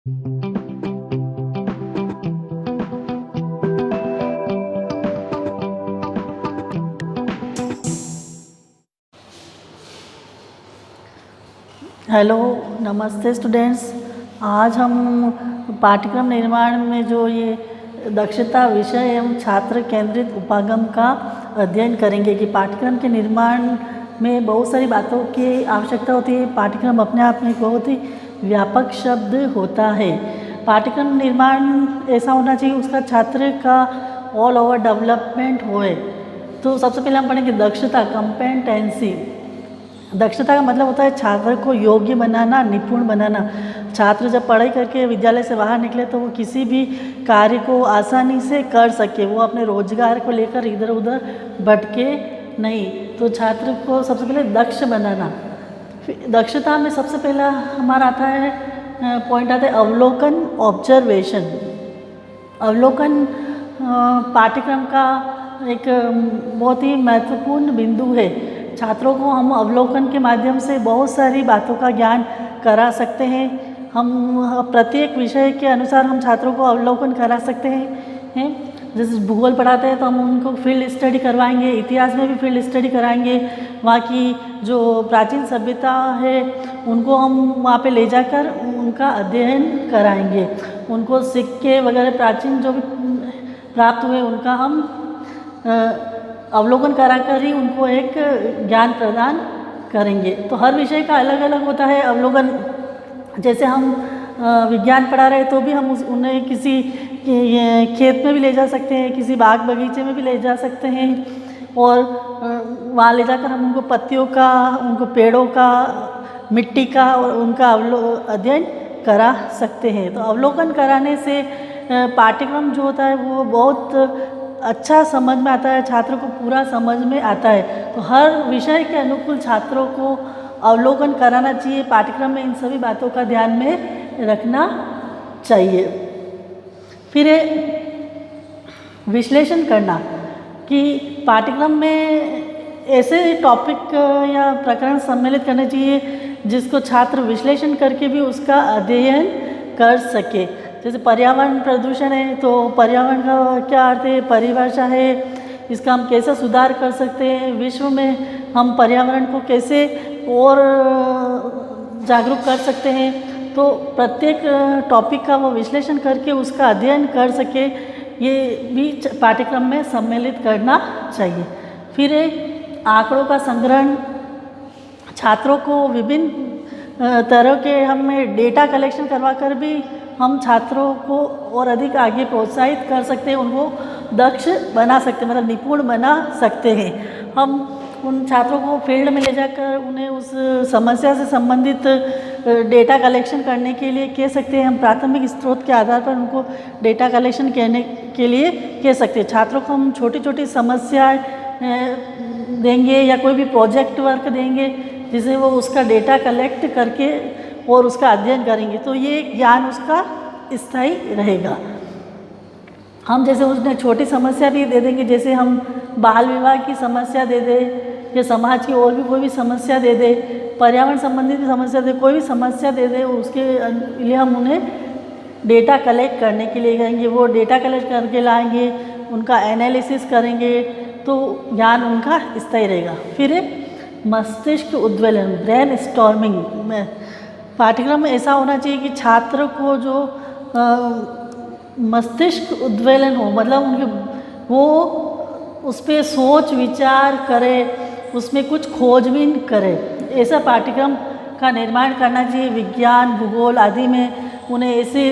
Hello, नमस्ते students. आज हम पाठ्यक्रम निर्माण में जो ये दक्षता विषय एवं छात्र केंद्रित उपागम का अध्ययन करेंगे कि पाठ्यक्रम के निर्माण में बहुत सारी बातों की आवश्यकता होती है। पाठ्यक्रम अपने आप में एक बहुत ही व्यापक शब्द होता है। पाठ्यक्रम निर्माण ऐसा होना चाहिए उसका छात्र का ऑल ओवर डेवलपमेंट होए। तो सबसे पहले हम पढ़ेंगे दक्षता, कंपेटेंसी। दक्षता का मतलब होता है छात्र को योग्य बनाना, निपुण बनाना। छात्र जब पढ़ाई करके विद्यालय से बाहर निकले तो वो किसी भी कार्य को आसानी से कर सके, वो अपने रोजगार को लेकर इधर उधर भटके नहीं। तो छात्र को सबसे पहले दक्ष बनाना। दक्षता में सबसे पहला हमारा आता है पॉइंट आता है अवलोकन, ऑब्जर्वेशन। अवलोकन पाठ्यक्रम का एक बहुत ही महत्वपूर्ण बिंदु है। छात्रों को हम अवलोकन के माध्यम से बहुत सारी बातों का ज्ञान करा सकते हैं। हम प्रत्येक विषय के अनुसार हम छात्रों को अवलोकन करा सकते हैं। जैसे भूगोल पढ़ाते हैं तो हम उनको फील्ड स्टडी करवाएंगे, इतिहास में भी फील्ड स्टडी कराएंगे। वहाँ की जो प्राचीन सभ्यता है उनको हम वहाँ पे ले जाकर उनका अध्ययन कराएंगे। उनको सिक्के वगैरह प्राचीन जो भी प्राप्त हुए उनका हम अवलोकन कराकर ही उनको एक ज्ञान प्रदान करेंगे। तो हर विषय का अलग अलग होता है अवलोकन। जैसे हम विज्ञान पढ़ा रहे तो भी हम उन्हें किसी खेत में भी ले जा सकते हैं, किसी बाग बगीचे में भी ले जा सकते हैं और वहाँ ले जाकर हम उनको पत्तियों का, उनको पेड़ों का, मिट्टी का और उनका अध्ययन करा सकते हैं। तो अवलोकन कराने से पाठ्यक्रम जो होता है वो बहुत अच्छा समझ में आता है, छात्र को पूरा समझ में आता है। तो हर विषय के अनुकूल छात्रों को अवलोकन कराना चाहिए। पाठ्यक्रम में इन सभी बातों का ध्यान में रखना चाहिए। फिर विश्लेषण करना कि पाठ्यक्रम में ऐसे टॉपिक या प्रकरण सम्मिलित करने चाहिए जिसको छात्र विश्लेषण करके भी उसका अध्ययन कर सके। जैसे पर्यावरण प्रदूषण है तो पर्यावरण का क्या अर्थ है, परिभाषा है, इसका हम कैसे सुधार कर सकते हैं, विश्व में हम पर्यावरण को कैसे और जागरूक कर सकते हैं। तो प्रत्येक टॉपिक का वो विश्लेषण करके उसका अध्ययन कर सके, ये भी पाठ्यक्रम में सम्मिलित करना चाहिए। फिर आंकड़ों का संग्रहण, छात्रों को विभिन्न तरह के हमें डेटा कलेक्शन करवा कर भी हम छात्रों को और अधिक आगे प्रोत्साहित कर सकते हैं, उनको दक्ष बना सकते हैं, मतलब निपुण बना सकते हैं। हम उन छात्रों को फील्ड में ले जाकर उन्हें उस समस्या से संबंधित डेटा कलेक्शन करने के लिए कह सकते हैं। हम प्राथमिक स्रोत के आधार पर उनको डेटा कलेक्शन करने के लिए कह सकते हैं। छात्रों को हम छोटी छोटी समस्याएं देंगे या कोई भी प्रोजेक्ट वर्क देंगे जिसे वो उसका डेटा कलेक्ट करके और उसका अध्ययन करेंगे, तो ये ज्ञान उसका स्थायी रहेगा। हम जैसे उसने छोटी समस्या भी दे देंगे, जैसे हम बाल विवाह की समस्या दे दें या समाज की और भी कोई भी समस्या दे दे, पर्यावरण संबंधित समस्या दे, कोई भी समस्या दे दे, उसके लिए हम उन्हें डेटा कलेक्ट करने के लिए कहेंगे। वो डेटा कलेक्ट करके लाएंगे, उनका एनालिसिस करेंगे तो ज्ञान उनका स्थायी रहेगा। फिर मस्तिष्क उद्वेलन, ब्रेन स्टॉर्मिंग में पाठ्यक्रम में ऐसा होना चाहिए कि छात्र को जो मस्तिष्क उद्वेलन हो, मतलब उनके वो उस पर सोच विचार करे, उसमें कुछ खोजबीन करे, ऐसा पाठ्यक्रम का निर्माण करना चाहिए। विज्ञान, भूगोल आदि में उन्हें ऐसे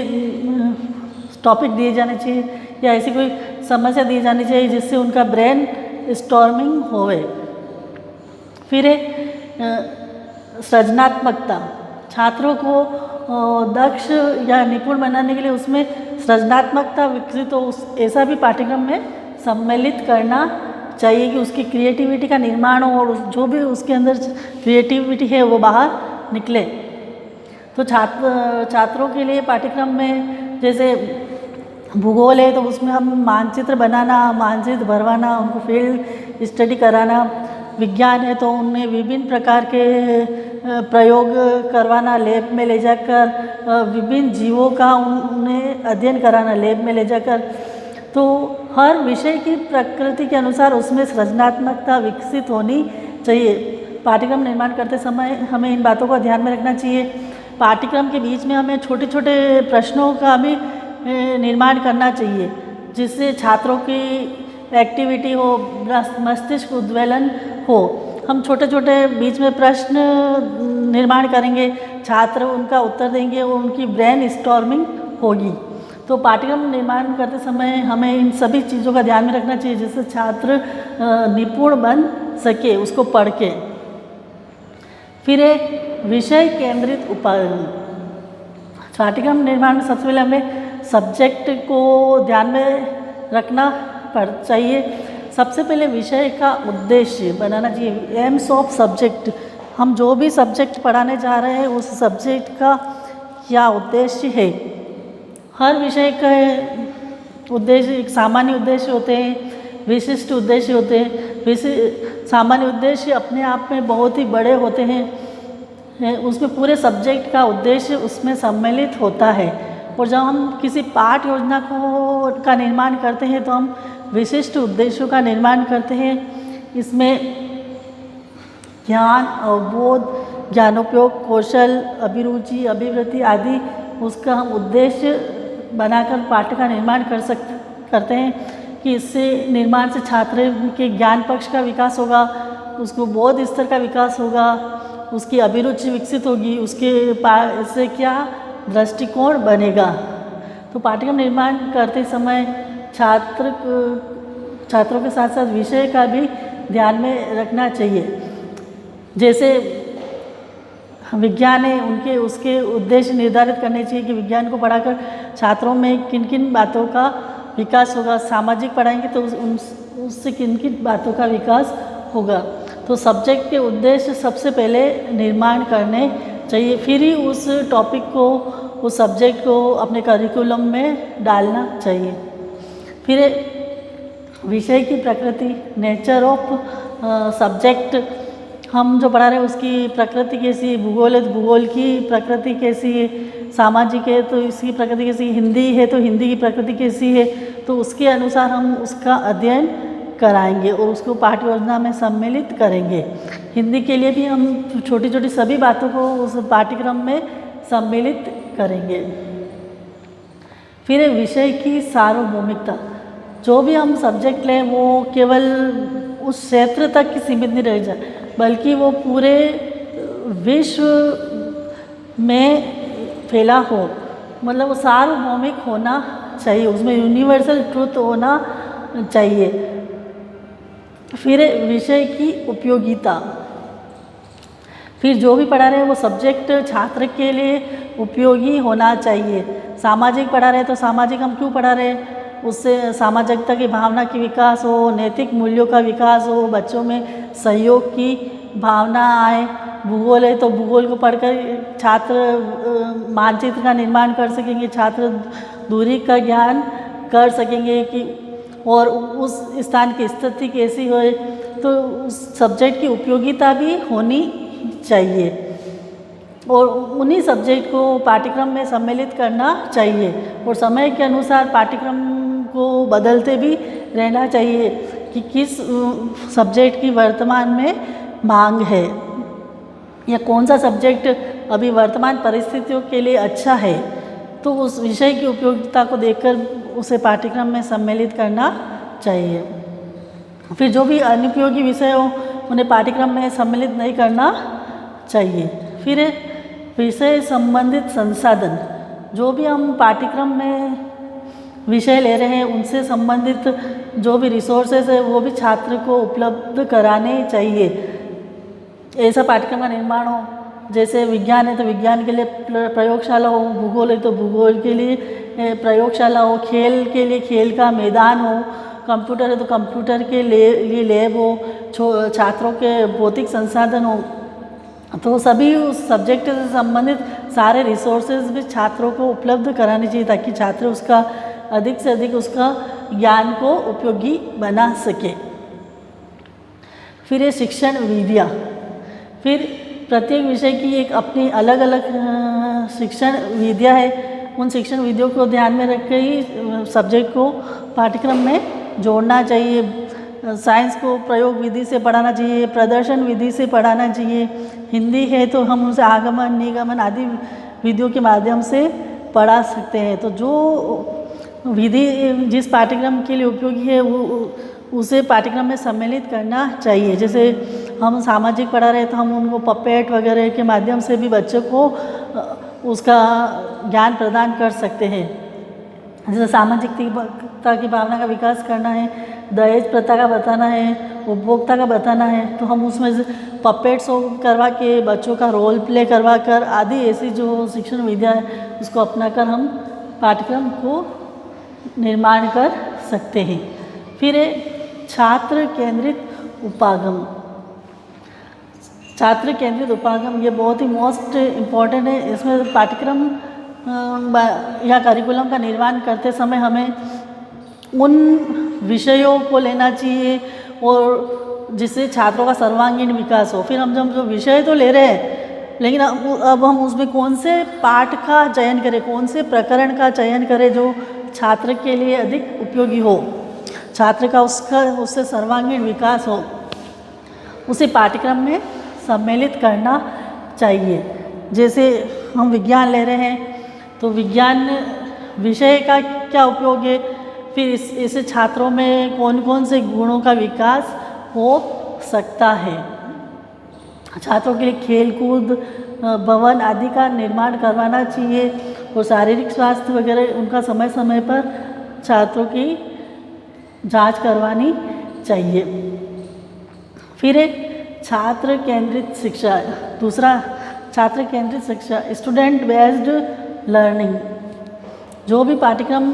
टॉपिक दिए जाने चाहिए या ऐसी कोई समस्या दी जानी चाहिए जिससे उनका ब्रेन स्टॉर्मिंग होवे। फिर सृजनात्मकता, छात्रों को दक्ष या निपुण बनाने के लिए उसमें सृजनात्मकता विकसित हो, ऐसा भी पाठ्यक्रम में सम्मिलित करना चाहिए कि उसकी क्रिएटिविटी का निर्माण हो और जो भी उसके अंदर क्रिएटिविटी है वो बाहर निकले। तो छात्रों के लिए पाठ्यक्रम में जैसे भूगोल है तो उसमें हम मानचित्र बनाना, मानचित्र भरवाना, उनको फील्ड स्टडी कराना। विज्ञान है तो उनमें विभिन्न प्रकार के प्रयोग करवाना, लैब में ले जाकर विभिन्न जीवों का उन्हें अध्ययन कराना लैब में ले जाकर। तो हर विषय की प्रकृति के अनुसार उसमें सृजनात्मकता विकसित होनी चाहिए। पाठ्यक्रम निर्माण करते समय हमें इन बातों को ध्यान में रखना चाहिए। पाठ्यक्रम के बीच में हमें छोटे छोटे प्रश्नों का भी निर्माण करना चाहिए, जिससे छात्रों की एक्टिविटी हो, मस्तिष्क उद्वेलन हो। हम छोटे छोटे बीच में प्रश्न निर्माण करेंगे, छात्र उनका उत्तर देंगे और उनकी ब्रेन स्टॉर्मिंग होगी। तो पाठ्यक्रम निर्माण करते समय हमें इन सभी चीज़ों का ध्यान में रखना चाहिए, जिससे छात्र निपुण बन सके उसको पढ़ के। फिर एक विषय केंद्रित उपाय। पाठ्यक्रम निर्माण में सबसे पहले हमें सब्जेक्ट को ध्यान में रखना चाहिए। सबसे पहले विषय का उद्देश्य बनाना चाहिए, एम्स ऑफ सब्जेक्ट। हम जो भी सब्जेक्ट पढ़ाने जा रहे हैं उस सब्जेक्ट का क्या उद्देश्य है। हर विषय का उद्देश्य, एक सामान्य उद्देश्य होते हैं, विशिष्ट उद्देश्य होते हैं। सामान्य उद्देश्य अपने आप में बहुत ही बड़े होते हैं, उसमें पूरे सब्जेक्ट का उद्देश्य उसमें सम्मिलित होता है। और जब हम किसी पाठ योजना का निर्माण करते हैं तो हम विशिष्ट उद्देश्यों का निर्माण करते हैं। इसमें ज्ञान, अवबोध, ज्ञानोपयोग, कौशल, अभिरुचि, अभिवृत्ति आदि उसका हम उद्देश्य बनाकर पाठ का निर्माण करते हैं कि इससे निर्माण से छात्र के ज्ञान पक्ष का विकास होगा, उसको बोध स्तर का विकास होगा, उसकी अभिरुचि विकसित होगी, उसके इससे क्या दृष्टिकोण बनेगा। तो पाठ्यक्रम निर्माण करते समय छात्रों के साथ साथ विषय का भी ध्यान में रखना चाहिए। जैसे विज्ञान है, उसके उद्देश्य निर्धारित करने चाहिए कि विज्ञान को पढ़ाकर छात्रों में किन किन बातों का विकास होगा। सामाजिक पढ़ाएंगे तो उससे किन किन बातों का विकास होगा। तो सब्जेक्ट के उद्देश्य सबसे पहले निर्माण करने चाहिए, फिर ही उस टॉपिक को, उस सब्जेक्ट को अपने करिकुलम में डालना चाहिए। फिर विषय की प्रकृति, नेचर ऑफ सब्जेक्ट। हम जो पढ़ा रहे हैं उसकी प्रकृति कैसी है, भूगोल है तो भूगोल की प्रकृति कैसी है, सामाजिक है तो इसकी प्रकृति कैसी है, हिंदी है तो हिंदी की प्रकृति कैसी है। तो उसके अनुसार हम उसका अध्ययन कराएंगे और उसको पाठ्य योजना में सम्मिलित करेंगे। हिंदी के लिए भी हम छोटी छोटी सभी बातों को उस पाठ्यक्रम में सम्मिलित करेंगे। फिर विषय की सार्वभौमिकता। जो भी हम सब्जेक्ट लें वो केवल उस क्षेत्र तक ही सीमित नहीं रह जाए, बल्कि वो पूरे विश्व में फैला हो, मतलब वो सार्वभौमिक होना चाहिए, उसमें यूनिवर्सल ट्रुथ होना चाहिए। फिर विषय की उपयोगिता। फिर जो भी पढ़ा रहे हैं वो सब्जेक्ट छात्र के लिए उपयोगी होना चाहिए। सामाजिक पढ़ा रहे हैं तो सामाजिक हम क्यों पढ़ा रहे हैं, उससे सामाजिकता की भावना की विकास हो, नैतिक मूल्यों का विकास हो, बच्चों में सहयोग की भावना आए। भूगोल है तो भूगोल को पढ़कर छात्र मानचित्र का निर्माण कर सकेंगे, छात्र दूरी का ज्ञान कर सकेंगे कि और उस स्थान की स्थिति कैसी हो, तो उस सब्जेक्ट की उपयोगिता भी होनी चाहिए और उन्हीं सब्जेक्ट को पाठ्यक्रम में सम्मिलित करना चाहिए। और समय के अनुसार पाठ्यक्रम को बदलते भी रहना चाहिए कि किस सब्जेक्ट की वर्तमान में मांग है या कौन सा सब्जेक्ट अभी वर्तमान परिस्थितियों के लिए अच्छा है। तो उस विषय की उपयोगिता को देखकर उसे पाठ्यक्रम में सम्मिलित करना चाहिए। फिर जो भी अनुपयोगी विषय हो उन्हें पाठ्यक्रम में सम्मिलित नहीं करना चाहिए। फिर विषय संबंधित संसाधन। जो भी हम पाठ्यक्रम में विषय ले रहे हैं उनसे संबंधित जो भी रिसोर्सेज है वो भी छात्र को उपलब्ध कराने चाहिए। ऐसा पाठ्यक्रम का निर्माण हो, जैसे विज्ञान है तो विज्ञान के लिए प्रयोगशाला हो, भूगोल है तो भूगोल के लिए प्रयोगशाला हो, खेल के लिए खेल का मैदान हो, कंप्यूटर है तो कंप्यूटर के लिए लैब हो, छात्रों के भौतिक संसाधन हो। तो सभी उस सब्जेक्ट से संबंधित सारे रिसोर्सेज भी छात्रों को उपलब्ध कराने चाहिए ताकि छात्र उसका अधिक से अधिक उसका ज्ञान को उपयोगी बना सके। फिर ये शिक्षण विधियाँ। फिर प्रत्येक विषय की एक अपनी अलग अलग शिक्षण विधियाँ है। उन शिक्षण विधियों को ध्यान में रख के ही सब्जेक्ट को पाठ्यक्रम में जोड़ना चाहिए। साइंस को प्रयोग विधि से पढ़ाना चाहिए, प्रदर्शन विधि से पढ़ाना चाहिए। हिंदी है तो हम उसे आगमन, निगमन आदि विधियों के माध्यम से पढ़ा सकते हैं। तो जो विधि जिस पाठ्यक्रम के लिए उपयोगी है वो उसे पाठ्यक्रम में सम्मिलित करना चाहिए। जैसे हम सामाजिक पढ़ा रहे तो हम उनको पपेट वगैरह के माध्यम से भी बच्चों को उसका ज्ञान प्रदान कर सकते हैं। जैसे सामाजिकता की भावना का विकास करना है, दहेज प्रथा का बताना है, उपभोक्ता का बताना है, तो हम उसमें पपेट शो करवा के बच्चों का रोल प्ले करवा कर आदि ऐसी जो शिक्षण विधियाँ है उसको अपना कर हम पाठ्यक्रम को निर्माण कर सकते हैं। फिर छात्र केंद्रित उपागम। छात्र केंद्रित उपागम ये बहुत ही मोस्ट इम्पॉर्टेंट है। इसमें पाठ्यक्रम या करिकुलम का निर्माण करते समय हमें उन विषयों को लेना चाहिए और जिससे छात्रों का सर्वांगीण विकास हो। फिर हम जब जो विषय तो ले रहे हैं, लेकिन अब हम उसमें कौन से पाठ का चयन करें, कौन से प्रकरण का चयन करें जो छात्र के लिए अधिक उपयोगी हो, छात्र का उससे सर्वांगीण विकास हो, उसे पाठ्यक्रम में सम्मिलित करना चाहिए। जैसे हम विज्ञान ले रहे हैं तो विज्ञान विषय का क्या उपयोग है, फिर इससे छात्रों में कौन कौन से गुणों का विकास हो सकता है। छात्रों के लिए खेल कूद भवन आदि का निर्माण करवाना चाहिए और शारीरिक स्वास्थ्य वगैरह उनका समय समय पर छात्रों की जांच करवानी चाहिए। फिर एक छात्र केंद्रित शिक्षा। दूसरा छात्र केंद्रित शिक्षा, स्टूडेंट बेस्ड लर्निंग। जो भी पाठ्यक्रम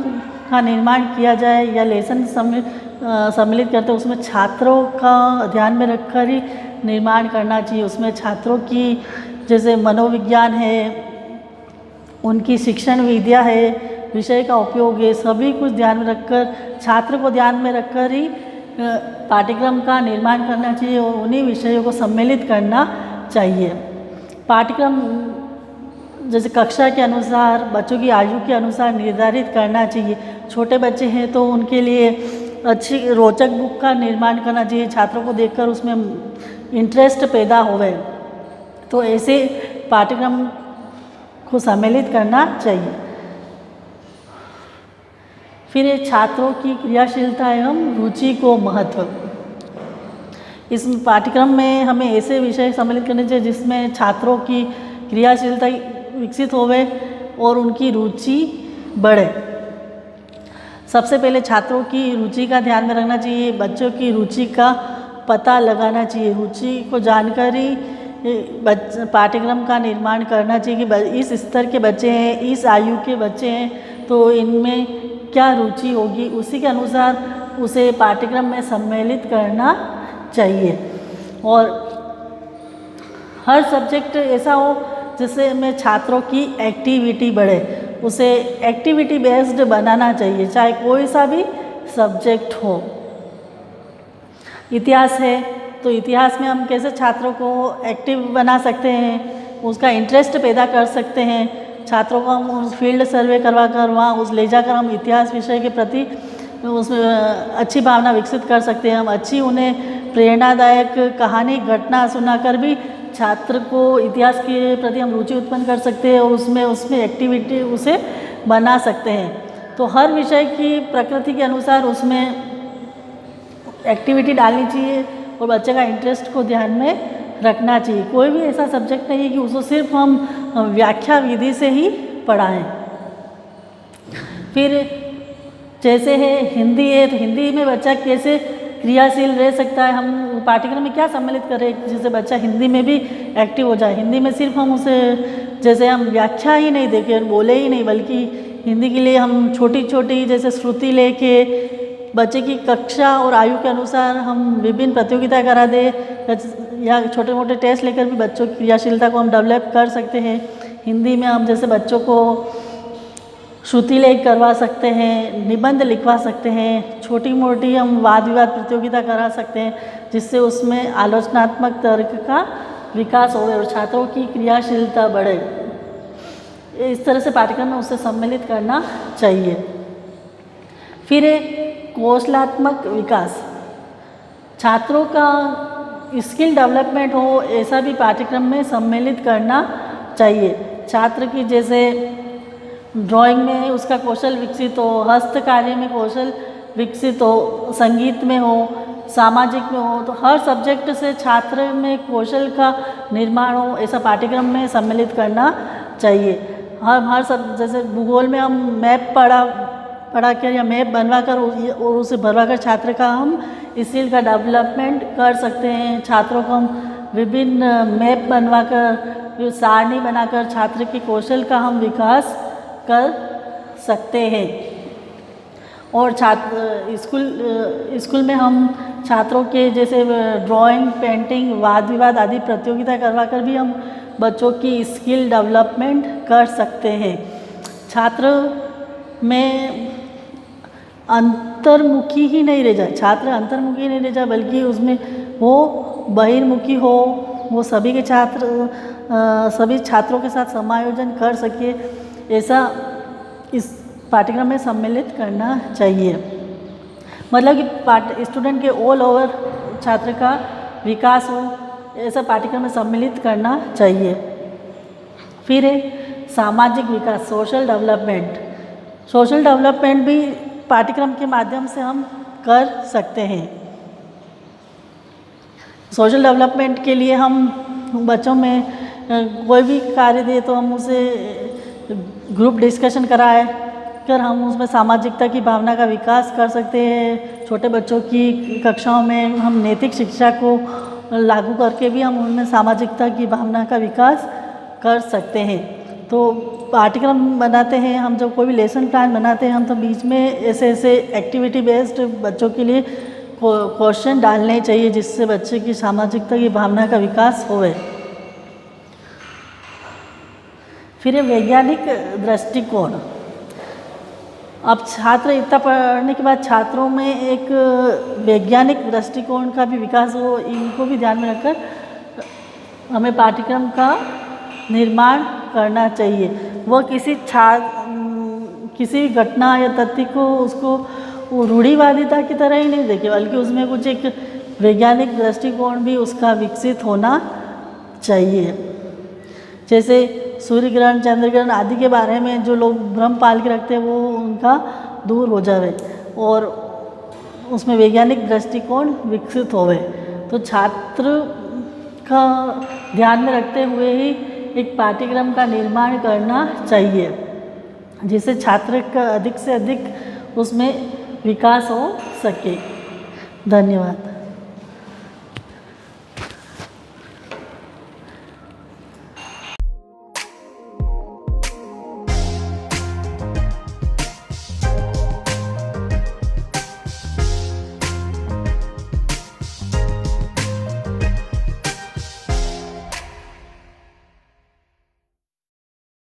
का निर्माण किया जाए या लेसन सम्मिलित करते हैं उसमें छात्रों का ध्यान में रखकर ही निर्माण करना चाहिए। उसमें छात्रों की जैसे मनोविज्ञान है, उनकी शिक्षण विधियाँ है, विषय का उपयोग है, सभी कुछ ध्यान में रखकर छात्र को ध्यान में रखकर ही पाठ्यक्रम का निर्माण करना चाहिए और उन्हीं विषयों को सम्मिलित करना चाहिए। पाठ्यक्रम जैसे कक्षा के अनुसार, बच्चों की आयु के अनुसार निर्धारित करना चाहिए। छोटे बच्चे हैं तो उनके लिए अच्छी रोचक बुक का निर्माण करना चाहिए, छात्रों को देखकर उसमें इंटरेस्ट पैदा होवे, तो ऐसे पाठ्यक्रम को सम्मिलित करना चाहिए। फिर ये छात्रों की क्रियाशीलता एवं रुचि को महत्व। इस पाठ्यक्रम में हमें ऐसे विषय सम्मिलित करने चाहिए जिसमें छात्रों की क्रियाशीलता विकसित होवे और उनकी रुचि बढ़े। सबसे पहले छात्रों की रुचि का ध्यान में रखना चाहिए, बच्चों की रुचि का पता लगाना चाहिए, रुचि को जानकारी पाठ्यक्रम का निर्माण करना चाहिए कि इस स्तर के बच्चे हैं, इस आयु के बच्चे हैं, तो इनमें क्या रुचि होगी, उसी के अनुसार उसे पाठ्यक्रम में सम्मिलित करना चाहिए। और हर सब्जेक्ट ऐसा हो जिससे में छात्रों की एक्टिविटी बढ़े, उसे एक्टिविटी बेस्ड बनाना चाहिए, चाहे कोई सा भी सब्जेक्ट हो। इतिहास है तो इतिहास में हम कैसे छात्रों को एक्टिव बना सकते हैं, उसका इंटरेस्ट पैदा कर सकते हैं। छात्रों को हम उस फील्ड सर्वे करवा कर वहाँ उस ले जाकर हम इतिहास विषय के प्रति उसमें अच्छी भावना विकसित कर सकते हैं। हम अच्छी उन्हें प्रेरणादायक कहानी घटना सुनाकर भी छात्र को इतिहास के प्रति हम रुचि उत्पन्न कर सकते हैं और उसमें एक्टिविटी उसे बना सकते हैं। तो हर विषय की प्रकृति के अनुसार उसमें एक्टिविटी डालनी चाहिए और बच्चे का इंटरेस्ट को ध्यान में रखना चाहिए। कोई भी ऐसा सब्जेक्ट नहीं है कि उसको सिर्फ हम व्याख्या विधि से ही पढ़ाएं। फिर जैसे है हिंदी है तो हिंदी में बच्चा कैसे क्रियाशील रह सकता है, हम पाठ्यक्रम में क्या सम्मिलित करें जिससे बच्चा हिंदी में भी एक्टिव हो जाए। हिंदी में सिर्फ हम उसे जैसे हम व्याख्या ही नहीं देके बोले ही नहीं, बल्कि हिंदी के लिए हम छोटी छोटी जैसे श्रुति लेके बच्चे की कक्षा और आयु के अनुसार हम विभिन्न प्रतियोगिता करा दे या छोटे मोटे टेस्ट लेकर भी बच्चों की क्रियाशीलता को हम डेवलप कर सकते हैं। हिंदी में हम जैसे बच्चों को श्रुति लेख करवा सकते हैं, निबंध लिखवा सकते हैं, छोटी मोटी हम वाद विवाद प्रतियोगिता करा सकते हैं जिससे उसमें आलोचनात्मक तर्क का विकास हो और छात्रों की क्रियाशीलता बढ़े, इस तरह से पाठ्यक्रम में उसे सम्मिलित करना चाहिए। फिर है कौशलात्मक विकास, छात्रों का स्किल डेवलपमेंट हो ऐसा भी पाठ्यक्रम में सम्मिलित करना चाहिए। छात्र की जैसे ड्राइंग में उसका कौशल विकसित हो, हस्त कार्य में कौशल विकसित हो, संगीत में हो, सामाजिक में हो, तो हर सब्जेक्ट से छात्र में कौशल का निर्माण हो ऐसा पाठ्यक्रम में सम्मिलित करना चाहिए। हर सब जैसे भूगोल में हम मैप पढ़ा कर या मैप बनवा कर और उसे भरवा कर छात्र का हम स्किल का डेवलपमेंट कर सकते हैं। छात्रों को हम विभिन्न मैप बनवा कर, सारणी बनाकर छात्र के कौशल का हम विकास कर सकते हैं। और स्कूल में हम छात्रों के जैसे ड्राइंग, पेंटिंग, वाद विवाद आदि प्रतियोगिता करवा कर भी हम बच्चों की स्किल डेवलपमेंट कर सकते हैं। छात्र में अंतर्मुखी ही नहीं रह जाए, छात्र अंतर्मुखी नहीं रह जाए, बल्कि उसमें वो बहिर्मुखी हो, वो सभी छात्रों के साथ समायोजन कर सके, ऐसा इस पाठ्यक्रम में सम्मिलित करना चाहिए। मतलब कि स्टूडेंट के ऑल ओवर छात्र का विकास हो ऐसा पाठ्यक्रम में सम्मिलित करना चाहिए। फिर है सामाजिक विकास, सोशल डेवलपमेंट। सोशल डेवलपमेंट भी पाठ्यक्रम के माध्यम से हम कर सकते हैं। सोशल डेवलपमेंट के लिए हम बच्चों में कोई भी कार्य दे तो हम उसे ग्रुप डिस्कशन कराए कर हम उसमें सामाजिकता की भावना का विकास कर सकते हैं। छोटे बच्चों की कक्षाओं में हम नैतिक शिक्षा को लागू करके भी हम उनमें सामाजिकता की भावना का विकास कर सकते हैं। तो पाठ्यक्रम बनाते हैं हम, जब कोई भी लेसन प्लान बनाते हैं हम, तो बीच में ऐसे एक्टिविटी बेस्ड बच्चों के लिए क्वेश्चन डालने चाहिए जिससे बच्चे की सामाजिकता की भावना का विकास होवे। फिर वैज्ञानिक दृष्टिकोण। अब छात्र इतना पढ़ने के बाद छात्रों में एक वैज्ञानिक दृष्टिकोण का भी विकास हो, इनको भी ध्यान में रखकर हमें पाठ्यक्रम का निर्माण करना चाहिए। वह किसी भी घटना या तथ्य को उसको रूढ़िवादिता की तरह ही नहीं देखे, बल्कि उसमें कुछ एक वैज्ञानिक दृष्टिकोण भी उसका विकसित होना चाहिए। जैसे सूर्य ग्रहण, चंद्र ग्रहण आदि के बारे में जो लोग भ्रम पाल के रखते हैं वो उनका दूर हो जावे और उसमें वैज्ञानिक दृष्टिकोण विकसित होवे। तो छात्र का ध्यान में रखते हुए ही एक पाठ्यक्रम का निर्माण करना चाहिए जिससे छात्र का अधिक से अधिक उसमें विकास हो सके। धन्यवाद।